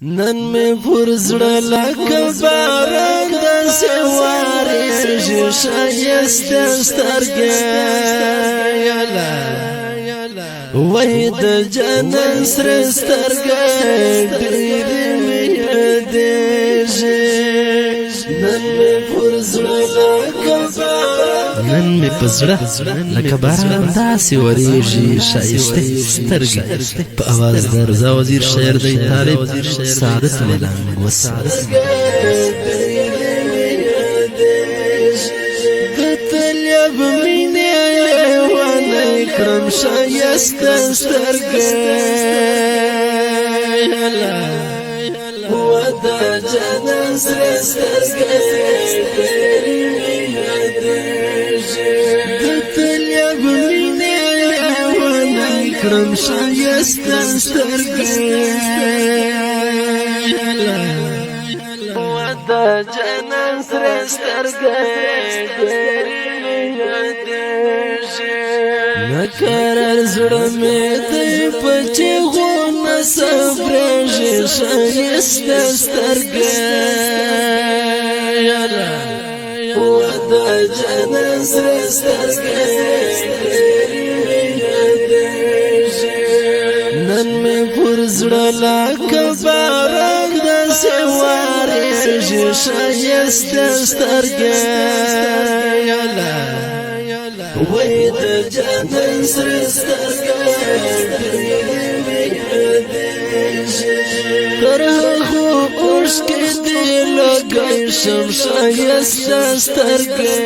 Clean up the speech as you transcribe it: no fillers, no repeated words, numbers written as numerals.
نن می پر زړه لکه باران داسې وارېږي ښایسته سترګې یالا وای د جنت سره سترګې ډېرې مې یادېږي نن می پر زړه لکه نن می په زړه لکه باران داسې وریږي ښایسته سترګې په اواز د رضا وزیر شاعر دی طالب سعادت ملنګ وسات قتل یب مینې لیوانې کړم ښایسته سترګې و د جنت سره سترګې کرم شایسته سترګې و د جنت سره سترګې ډېرې مې یادېږي نقرر زړه مې دی په چیغو نه صبرېږي ښایسته سترګې و د جنت سره سترګې نن می پر زړه لکه باران داسې وارېږي ښایسته سترګې یالا وای د جنت سره سترګې ډېرې مې یادېږي تر هغو اوښکې دې لګی شم ښایسته سترګې